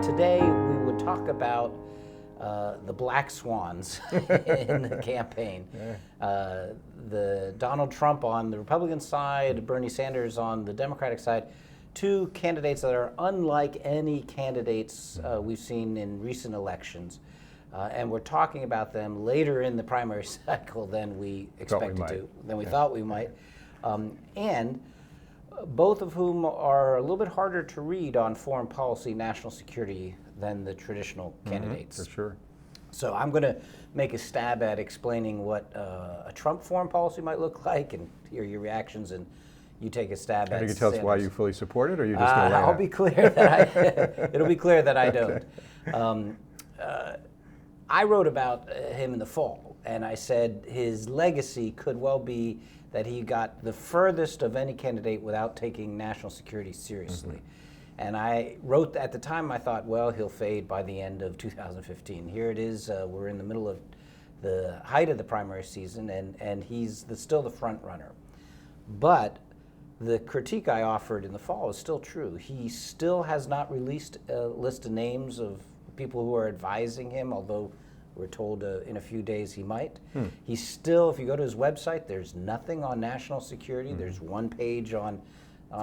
Today we would talk about the black swans in the campaign. The Donald Trump on the Republican side, Bernie Sanders on the Democratic side, two candidates that are unlike any candidates we've seen in recent elections. And we're talking about them later in the primary cycle than we expected to, than we thought we might. And both of whom are a little bit harder to read on foreign policy, national security than the traditional candidates. For sure. So I'm going to make a stab at explaining what a Trump foreign policy might look like and hear your reactions, and you take a stab at it. You can tell us why you fully support it, or you're just going to I'll be clear that it'll be clear that I don't. I wrote about him in the fall, and I said his legacy could well be that he got the furthest of any candidate without taking national security seriously. And I wrote at the time, I thought, well, he'll fade by the end of 2015. Here it is, we're in the middle of the height of the primary season, and he's still the front runner. But the critique I offered in the fall is still true. He still has not released a list of names of people who are advising him, although we're told in a few days he might. He's still, if you go to his website, there's nothing on national security. There's one page on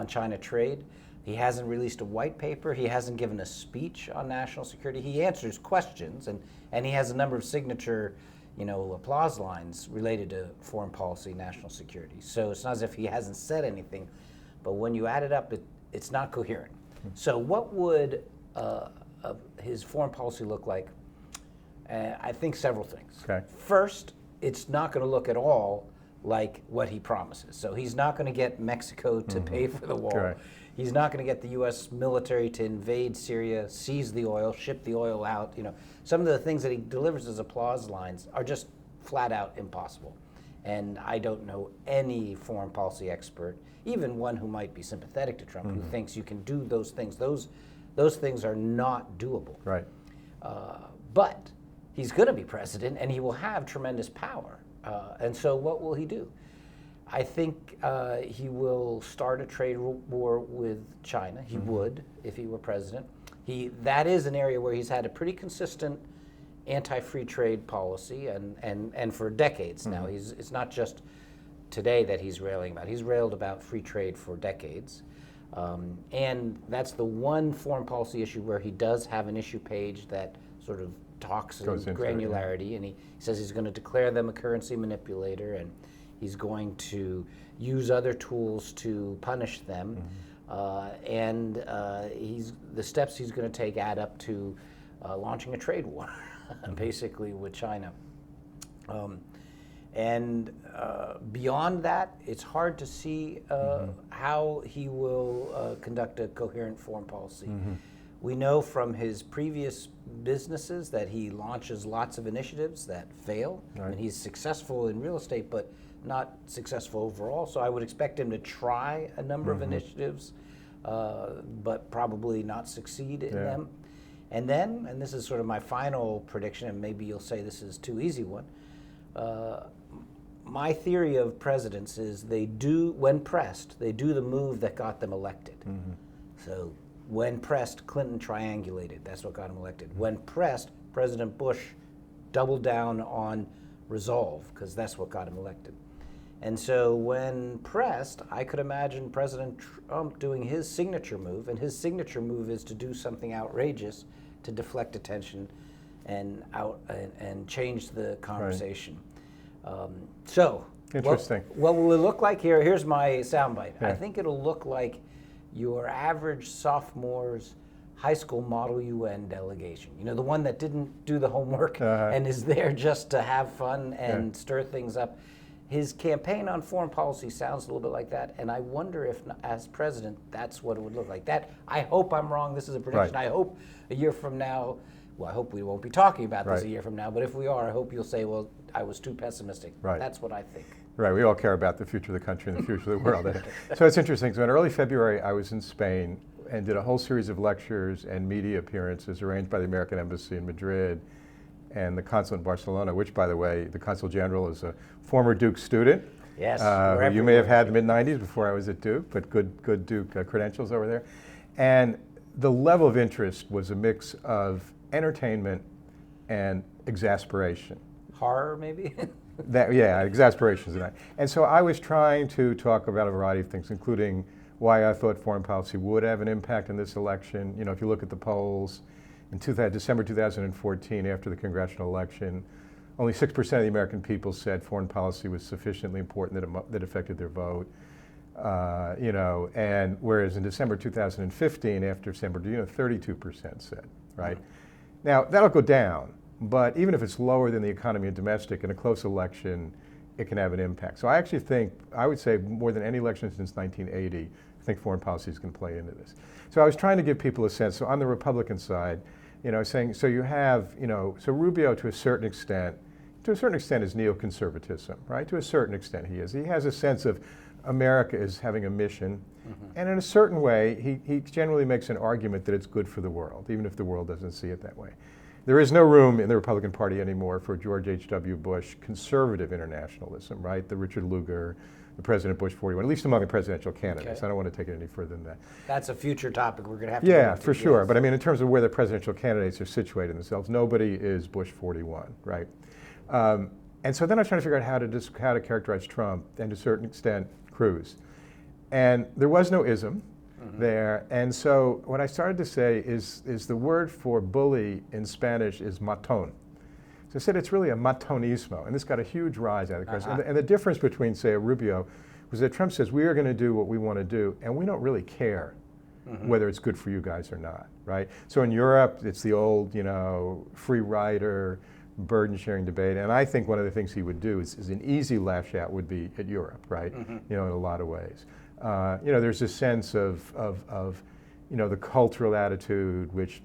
China trade. He hasn't released a white paper. He hasn't given a speech on national security. He answers questions, and he has a number of signature, applause lines related to foreign policy, national security. So it's not as if he hasn't said anything, but when you add it up, it's not coherent. So what would his foreign policy look like? I think several things. Okay. First, it's not going to look at all like what he promises. So he's not going to get Mexico to pay for the wall. Right. He's not going to get the U.S. military to invade Syria, seize the oil, ship the oil out. Some of the things that he delivers as applause lines are just flat out impossible. And I don't know any foreign policy expert, even one who might be sympathetic to Trump, who thinks you can do those things. Those things are not doable. Right. But he's going to be president, and he will have tremendous power. And so what will he do? I think he will start a trade war with China. He would if he were president. That is an area where he's had a pretty consistent anti-free trade policy, and for decades now. It's not just today that he's railing about. He's railed about free trade for decades. And that's the one foreign policy issue where he does have an issue page that sort of talks in granularity, and he says he's going to declare them a currency manipulator, and he's going to use other tools to punish them, and the steps he's going to take add up to launching a trade war, basically, with China. And beyond that, it's hard to see how he will conduct a coherent foreign policy. We know from his previous businesses that he launches lots of initiatives that fail. Right. I mean, he's successful in real estate, but not successful overall. So I would expect him to try a number of initiatives, but probably not succeed in them. And then, and this is sort of my final prediction, and maybe you'll say this is too easy one, my theory of presidents is they do, when pressed, they do the move that got them elected. So when pressed, Clinton triangulated. That's what got him elected. When pressed, President Bush doubled down on resolve, because that's what got him elected. And so when pressed, I could imagine President Trump doing his signature move, and his signature move is to do something outrageous to deflect attention and change the conversation. So, interesting. What will it look like here? Here's my soundbite. I think it'll look like your average sophomore's high school Model UN delegation. The one that didn't do the homework and is there just to have fun and stir things up. His campaign on foreign policy sounds a little bit like that, and I wonder if, as president, that's what it would look like. I hope I'm wrong. This is a prediction. I hope a year from now, I hope we won't be talking about this a year from now, but if we are, I hope you'll say, well, I was too pessimistic. That's what I think. Right, we all care about the future of the country and the future of the world. So it's interesting. So in early February, I was in Spain and did a whole series of lectures and media appearances arranged by the American Embassy in Madrid and the consulate in Barcelona, which, by the way, the consul general is a former Duke student. Yes. Who you may have had in the mid-90s before I was at Duke, but good Duke credentials over there. And the level of interest was a mix of entertainment and exasperation. Horror, maybe? Yeah, exasperation is right. And so I was trying to talk about a variety of things, including why I thought foreign policy would have an impact in this election. You know, if you look at the polls, in December 2014, after the congressional election, only 6% of the American people said foreign policy was sufficiently important that affected their vote. You know, and whereas in December 2015, after San Bernardino, 32% said, right? Now, that'll go down, but even if it's lower than the economy and domestic, in a close election, it can have an impact. So I actually think, I would say more than any election since 1980, I think foreign policy is going to play into this. So I was trying to give people a sense, so on the Republican side, you know, saying, so you have, you know, so Rubio to a certain extent is neoconservatism, right? To a certain extent he is. He has a sense of America is having a mission, and in a certain way, he generally makes an argument that it's good for the world, even if the world doesn't see it that way. There is no room in the Republican Party anymore for George H.W. Bush conservative internationalism, right? The Richard Lugar, the President Bush 41, at least among the presidential candidates. Okay. I don't want to take it any further than that. That's a future topic we're going to have to Yeah, get into. for sure. Yes. But I mean, in terms of where the presidential candidates are situated themselves, nobody is Bush 41, right? And so then I was trying to figure out how to characterize Trump and to a certain extent Cruz. And there was no ism there. And so what I started to say is the word for bully in Spanish is matón. So I said it's really a matonismo, and this got a huge rise out of the crisis. And the difference between, say, a Rubio was that Trump says we are going to do what we want to do, and we don't really care whether it's good for you guys or not, right? So in Europe, it's the old, you know, free rider, burden-sharing debate, and I think one of the things he would do is an easy lash out would be at Europe, right? You know, in a lot of ways. You know, there's a sense of you know, the cultural attitude, which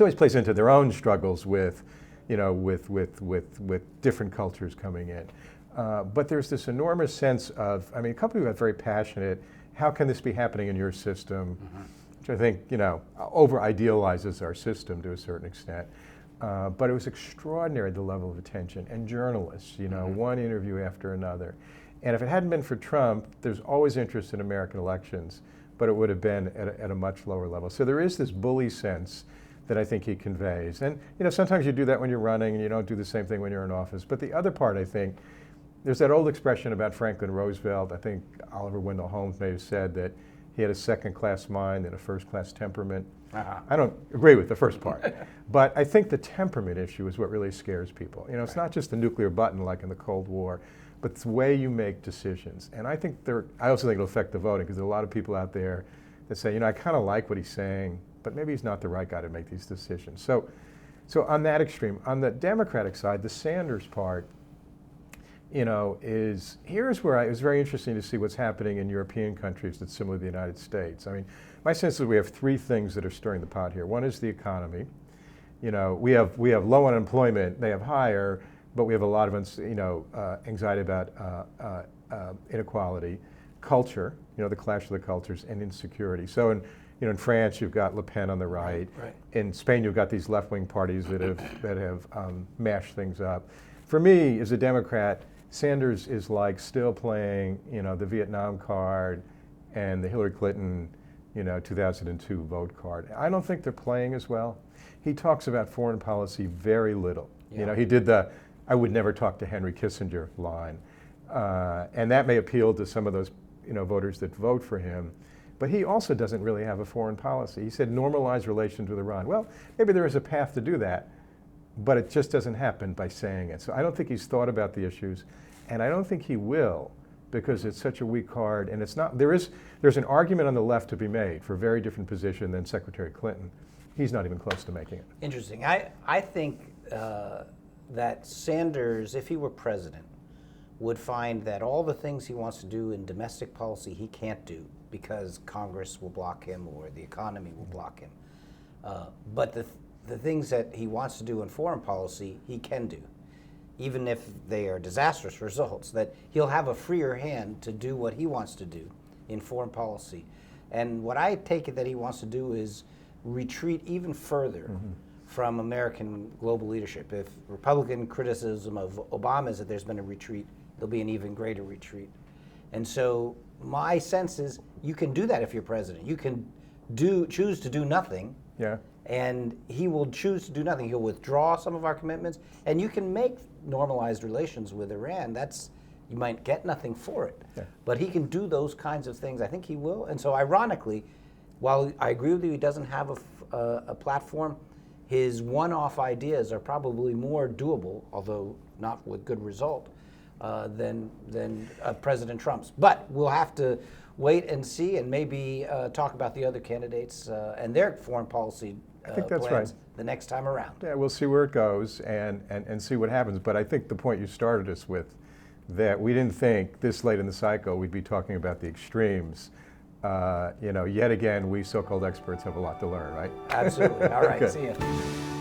always plays into their own struggles with, you know, with different cultures coming in. But there's this enormous sense of, I mean, a couple who got very passionate, how can this be happening in your system? Which I think, you know, over-idealizes our system to a certain extent. But it was extraordinary, the level of attention. And journalists, you know, one interview after another. And if it hadn't been for Trump, there's always interest in American elections, but it would have been at a much lower level. So there is this bully sense that I think he conveys. And, you know, sometimes you do that when you're running and you don't do the same thing when you're in office. But the other part, I think, there's that old expression about Franklin Roosevelt. I think Oliver Wendell Holmes may have said that he had a second-class mind and a first-class temperament. I don't agree with the first part, but I think the temperament issue is what really scares people. You know, it's not just the nuclear button like in the Cold War, but it's the way you make decisions. And I think I also think it'll affect the voting, because there are a lot of people out there that say, you know, I kind of like what he's saying, but maybe he's not the right guy to make these decisions. So on that extreme, on the Democratic side, the Sanders part, you know, here's where it was very interesting to see what's happening in European countries that's similar to the United States. I mean, my sense is we have three things that are stirring the pot here. One is the economy. You know, we have low unemployment, they have higher, but we have a lot of anxiety about inequality, culture, you know, the clash of the cultures, and insecurity. So in France, you've got Le Pen on the right. In Spain, you've got these left-wing parties that have mashed things up. For me, as a Democrat, Sanders is like still playing, you know, the Vietnam card and the Hillary Clinton, you know, 2002 vote card. I don't think they're playing as well. He talks about foreign policy very little. You know, he did the "I would never talk to Henry Kissinger" line, and that may appeal to some of those, you know, voters that vote for him. But he also doesn't really have a foreign policy. He said normalize relations with Iran. Well, maybe there is a path to do that, but it just doesn't happen by saying it. So I don't think he's thought about the issues, and I don't think he will, because it's such a weak card. And it's not. There's an argument on the left to be made for a very different position than Secretary Clinton. He's not even close to making it. Interesting. I think that Sanders, if he were president, would find that all the things he wants to do in domestic policy he can't do because Congress will block him or the economy will block him. But the things that he wants to do in foreign policy, he can do, even if they are disastrous results, that he'll have a freer hand to do what he wants to do in foreign policy. And what I take it that he wants to do is retreat even further from American global leadership. If Republican criticism of Obama is that there's been a retreat, there'll be an even greater retreat. And so my sense is you can do that if you're president. You can choose to do nothing. Yeah. And he will choose to do nothing. He'll withdraw some of our commitments, and you can make normalized relations with Iran. You might get nothing for it, but he can do those kinds of things. I think he will. And so, ironically, while I agree with you, he doesn't have a platform, his one-off ideas are probably more doable, although not with good result, than President Trump's. But we'll have to wait and see, and maybe talk about the other candidates and their foreign policy I think that's plans right. the next time around. Yeah, we'll see where it goes and see what happens. But I think the point you started us with, that we didn't think this late in the cycle we'd be talking about the extremes. Yet again, we so-called experts have a lot to learn, right? Absolutely. All right, Okay. see you.